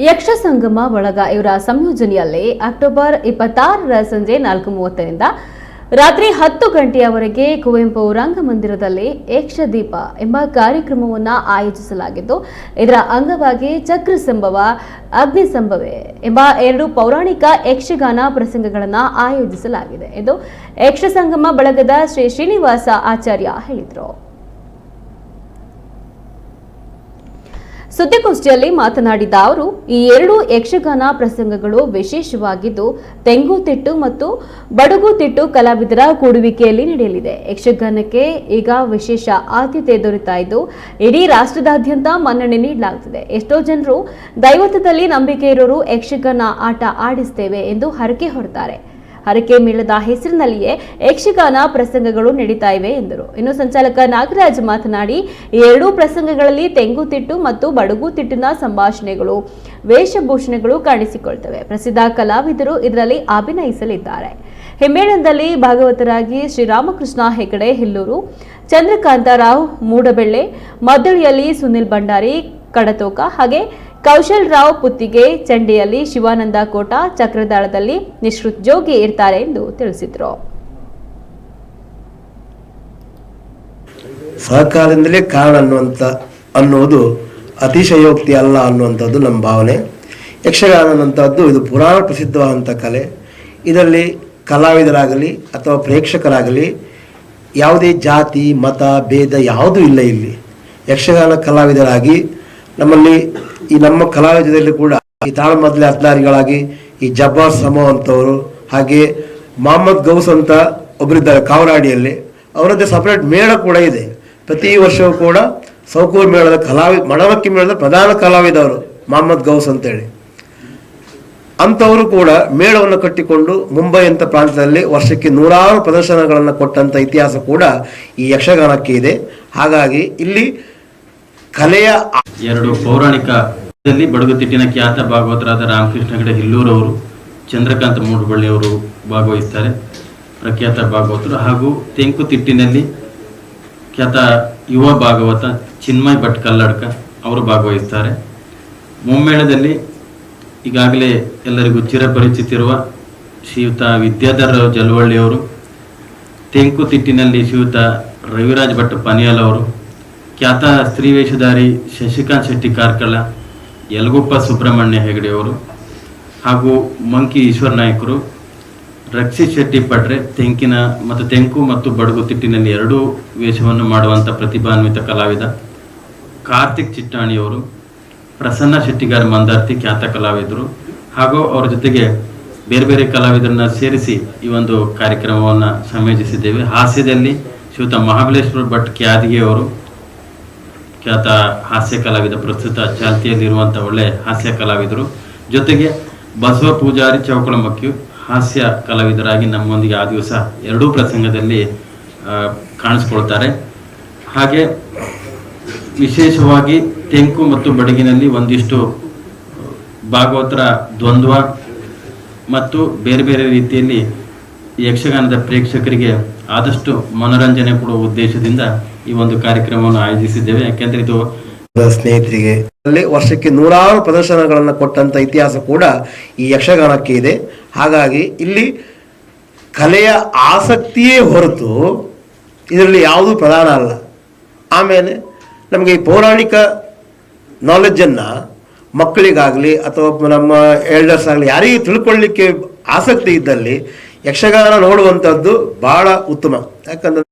ಯಕ್ಷ ಸಂಗಮ ಬಳಗ ಇವರ ಸಂಯೋಜನೆಯಲ್ಲಿ ಅಕ್ಟೋಬರ್ 26ರ ಸಂಜೆ 4:30ರಿಂದ ರಾತ್ರಿ 10 ಗಂಟೆಯವರೆಗೆ ಕುವೆಂಪು ರಂಗಮಂದಿರದಲ್ಲಿ ಯಕ್ಷದೀಪ ಎಂಬ ಕಾರ್ಯಕ್ರಮವನ್ನು ಆಯೋಜಿಸಲಾಗಿದ್ದು, ಇದರ ಅಂಗವಾಗಿ ಚಕ್ರ ಸಂಭವ, ಅಗ್ನಿ ಸಂಭವೆ ಎಂಬ 2 ಪೌರಾಣಿಕ ಯಕ್ಷಗಾನ ಪ್ರಸಂಗಗಳನ್ನು ಆಯೋಜಿಸಲಾಗಿದೆ ಎಂದು ಯಕ್ಷ ಸಂಗಮ ಬಳಗದ ಶ್ರೀ ಶ್ರೀನಿವಾಸ ಆಚಾರ್ಯ ಹೇಳಿದರು. ಸುದ್ದಿಗೋಷ್ಠಿಯಲ್ಲಿ ಮಾತನಾಡಿದ ಅವರು, ಈ 2 ಯಕ್ಷಗಾನ ಪ್ರಸಂಗಗಳು ವಿಶೇಷವಾಗಿದ್ದು ತೆಂಗುತಿಟ್ಟು ಮತ್ತು ಬಡಗುತಿಟ್ಟು ಕಲಾವಿದರ ಕೂಡುವಿಕೆಯಲ್ಲಿ ನಡೆಯಲಿದೆ. ಯಕ್ಷಗಾನಕ್ಕೆ ಈಗ ವಿಶೇಷ ಆದ್ಯತೆ ದೊರೆತಾ ಇದ್ದು ಇಡೀ ರಾಷ್ಟ್ರದಾದ್ಯಂತ ಮನ್ನಣೆ ನೀಡಲಾಗುತ್ತಿದೆ. ಎಷ್ಟೋ ಜನರು ದೈವತ್ವದಲ್ಲಿ ನಂಬಿಕೆ ಇರೋರು ಯಕ್ಷಗಾನ ಆಟ ಆಡಿಸ್ತೇವೆ ಎಂದು ಹರಕೆ ಹೊರತಾರೆ. ಹರಕೆ ಮೇಳದ ಹೆಸರಿನಲ್ಲಿಯೇ ಯಕ್ಷಗಾನ ಪ್ರಸಂಗಗಳು ನಡೀತಾ ಇವೆ ಎಂದರು. ಇನ್ನು ಸಂಚಾಲಕ ನಾಗರಾಜ್ ಮಾತನಾಡಿ, ಈ 2 ಪ್ರಸಂಗಗಳಲ್ಲಿ ತೆಂಗುತಿಟ್ಟು ಮತ್ತು ಬಡಗುತಿಟ್ಟಿನ ಸಂಭಾಷಣೆಗಳು, ವೇಷಭೂಷಣಗಳು ಕಾಣಿಸಿಕೊಳ್ತವೆ. ಪ್ರಸಿದ್ಧ ಕಲಾವಿದರು ಇದರಲ್ಲಿ ಅಭಿನಯಿಸಲಿದ್ದಾರೆ. ಹಿಮ್ಮೇಳದಲ್ಲಿ ಭಾಗವತರಾಗಿ ಶ್ರೀರಾಮಕೃಷ್ಣ ಹೆಗಡೆ ಹಿಲ್ಲೂರು, ಚಂದ್ರಕಾಂತ ರಾವ್ ಮೂಡಬೆಳ್ಳೆ, ಮದ್ದಳಿಯಲ್ಲಿ ಸುನಿಲ್ ಭಂಡಾರಿ ಕಡತೋಕ, ಹಾಗೆ ಕೌಶಲ್ ರಾವ್ ಪುತ್ತಿಗೆ, ಚಂಡಿಯಲ್ಲಿ ಶಿವಾನಂದ ಕೋಟ, ಚಕ್ರದಾಳದಲ್ಲಿ ನಿಶ್ರುತ್ ಜೋಗಿ ಇರ್ತಾರೆ ಎಂದು ತಿಳಿಸಿದರು. ಸಹಕಾರದಿಂದಲೇ ಕಾರಣ ಅನ್ನುವುದು ಅತಿಶಯೋಕ್ತಿ ಅಲ್ಲ ಅನ್ನುವಂಥದ್ದು ನಮ್ಮ ಭಾವನೆ. ಯಕ್ಷಗಾನ ಅನ್ನುವಂಥದ್ದು ಇದು ಪುರಾಣ ಪ್ರಸಿದ್ಧವಾದಂಥ ಕಲೆ. ಇದರಲ್ಲಿ ಕಲಾವಿದರಾಗಲಿ ಅಥವಾ ಪ್ರೇಕ್ಷಕರಾಗಲಿ ಯಾವುದೇ ಜಾತಿ ಮತ ಭೇದ ಯಾವುದೂ ಇಲ್ಲ. ಇಲ್ಲಿ ಯಕ್ಷಗಾನ ಕಲಾವಿದರಾಗಿ ನಮ್ಮಲ್ಲಿ ಈ ನಮ್ಮ ಕಲಾವಿದರಲ್ಲಿ ಕೂಡ ಈ ತಾಳಮದ್ದಲೆ ಅರ್ಧಾರಿಗಳಾಗಿ ಈ ಜಬ್ಬಾರ್ ಸಮೋ ಅಂತವರು, ಹಾಗೆ ಮೊಹಮ್ಮದ್ ಗೌಸ್ ಅಂತ ಒಬ್ಬರಿದ್ದಾರೆ ಕಾವರಾಡಿಯಲ್ಲಿ, ಅವರದ್ದೇ ಸಪರೇಟ್ ಮೇಳ ಕೂಡ ಇದೆ. ಪ್ರತಿ ವರ್ಷವೂ ಕೂಡ ಸೌಕೂರು ಮೇಳದ ಮಣವಕ್ಕಿ ಮೇಳದ ಪ್ರಧಾನ ಕಲಾವಿದವರು ಮೊಹಮ್ಮದ್ ಗೌಸ್ ಅಂತೇಳಿ ಅಂಥವರು ಕೂಡ ಮೇಳವನ್ನು ಕಟ್ಟಿಕೊಂಡು ಮುಂಬೈ ಅಂತ ಪ್ರಾಂತ್ಯದಲ್ಲಿ ವರ್ಷಕ್ಕೆ 100 ಪ್ರದರ್ಶನಗಳನ್ನು ಕೊಟ್ಟಂಥ ಇತಿಹಾಸ ಕೂಡ ಈ ಯಕ್ಷಗಾನಕ್ಕೆ ಇದೆ. ಹಾಗಾಗಿ ಇಲ್ಲಿ ಕಲೆಯ 2 ಪೌರಾಣಿಕ ಬಡಗುತಿಟ್ಟಿನ ಖ್ಯಾತ ಭಾಗವತರಾದ ರಾಮಕೃಷ್ಣ ಹೆಗಡೆ ಹಿಲ್ಲೂರು ಅವರು, ಚಂದ್ರಕಾಂತ ಮೂಡಬಳ್ಳಿ ಅವರು ಭಾಗವಹಿಸ್ತಾರೆ, ಪ್ರಖ್ಯಾತ ಭಾಗವತರು. ಹಾಗೂ ತೆಂಕುತಿಟ್ಟಿನಲ್ಲಿ ಖ್ಯಾತ ಯುವ ಭಾಗವತ ಚಿನ್ಮಯ್ ಭಟ್ ಕಲ್ಲಡ್ಕ ಅವರು ಭಾಗವಹಿಸ್ತಾರೆ. ಮುಮ್ಮೇಳದಲ್ಲಿ ಈಗಾಗಲೇ ಎಲ್ಲರಿಗೂ ಚಿರಪರಿಚಿತಿರುವ ಶ್ರೀಯುತ ವಿದ್ಯಾಧರ ಜಲವಳ್ಳಿಯವರು, ತೆಂಕುತಿಟ್ಟಿನಲ್ಲಿ ಶ್ರೀಯುತ ರವಿರಾಜ್ ಭಟ್ ಪನಿಯಾಲ್ ಅವರು, ಖ್ಯಾತ ಸ್ತ್ರೀ ವೇಷಧಾರಿ ಶಶಿಕಾಂತ್ ಶೆಟ್ಟಿ ಕಾರ್ಕಳ, ಯಲಗುಪ್ಪ ಸುಬ್ರಹ್ಮಣ್ಯ ಹೆಗಡೆಯವರು ಹಾಗೂ ಮಂಕಿ ಈಶ್ವರ ನಾಯಕರು, ರಕ್ಷಿತ್ ಶೆಟ್ಟಿ ಪಟ್ರೆ ತೆಂಕು ಮತ್ತು ಬಡಗುತಿಟ್ಟಿನಲ್ಲಿ 2 ವೇಷವನ್ನು ಮಾಡುವಂಥ ಪ್ರತಿಭಾನ್ವಿತ ಕಲಾವಿದ, ಕಾರ್ತಿಕ್ ಚಿಟ್ಟಾಣಿಯವರು, ಪ್ರಸನ್ನ ಶೆಟ್ಟಿಗಾರ್ ಮಂದಾರ್ತಿ ಖ್ಯಾತ ಕಲಾವಿದರು, ಹಾಗೂ ಅವರ ಜೊತೆಗೆ ಬೇರೆ ಬೇರೆ ಕಲಾವಿದರನ್ನ ಸೇರಿಸಿ ಈ ಒಂದು ಕಾರ್ಯಕ್ರಮವನ್ನು ಸಂಯೋಜಿಸಿದ್ದೇವೆ. ಹಾಸ್ಯದಲ್ಲಿ ಶ್ರೀಯುತ ಮಹಾಬಲೇಶ್ವರ ಭಟ್ ಕ್ಯಾದಿಗೆ ಅವರು, ಖ್ಯಾತ ಹಾಸ್ಯ ಕಲಾವಿದ, ಪ್ರಸ್ತುತ ಚಾಲ್ತಿಯಲ್ಲಿರುವಂಥ ಒಳ್ಳೆ ಹಾಸ್ಯ ಕಲಾವಿದರು. ಜೊತೆಗೆ ಬಸವ ಪೂಜಾರಿ ಚೌಕಳಮಕ್ಕಿ ಹಾಸ್ಯ ಕಲಾವಿದರಾಗಿ ನಮ್ಮೊಂದಿಗೆ ಆ ದಿವಸ 2 ಪ್ರಸಂಗದಲ್ಲಿ ಕಾಣಿಸ್ಕೊಳ್ತಾರೆ. ಹಾಗೆ ವಿಶೇಷವಾಗಿ ತೆಂಕು ಮತ್ತು ಬಡಗಿನಲ್ಲಿ ಒಂದಿಷ್ಟು ಭಾಗವತರ ದ್ವಂದ್ವ ಮತ್ತು ಬೇರೆ ಬೇರೆ ರೀತಿಯಲ್ಲಿ ಯಕ್ಷಗಾನದ ಪ್ರೇಕ್ಷಕರಿಗೆ ಆದಷ್ಟು ಮನೋರಂಜನೆ ಕೊಡುವ ಉದ್ದೇಶದಿಂದ ಈ ಒಂದು ಕಾರ್ಯಕ್ರಮವನ್ನು ಆಯೋಜಿಸಿದ್ದೇವೆ. ಯಾಕೆಂದ್ರೆ ಇದು ಸ್ನೇಹಿತರಿಗೆ ವರ್ಷಕ್ಕೆ 100 ಪ್ರದರ್ಶನಗಳನ್ನು ಕೊಟ್ಟಂತ ಇತಿಹಾಸ ಕೂಡ ಈ ಯಕ್ಷಗಾನಕ್ಕೆ ಇದೆ. ಹಾಗಾಗಿ ಇಲ್ಲಿ ಕಲೆಯ ಆಸಕ್ತಿಯೇ ಹೊರತು ಇದರಲ್ಲಿ ಯಾವುದೂ ಪ್ರಧಾನ ಅಲ್ಲ. ಆಮೇಲೆ ನಮಗೆ ಈ ಪೌರಾಣಿಕ ನಾಲೆಡ್ಜನ್ನು ಮಕ್ಕಳಿಗಾಗಲಿ ಅಥವಾ ನಮ್ಮ ಎಲ್ಡರ್ಸ್ ಆಗಲಿ ಯಾರಿಗೆ ತಿಳ್ಕೊಳ್ಳಿಕ್ಕೆ ಆಸಕ್ತಿ ಇದ್ದಲ್ಲಿ ಯಕ್ಷಗಾನ ನೋಡುವಂಥದ್ದು ಬಹಳ ಉತ್ತಮ. ಯಾಕಂದ್ರೆ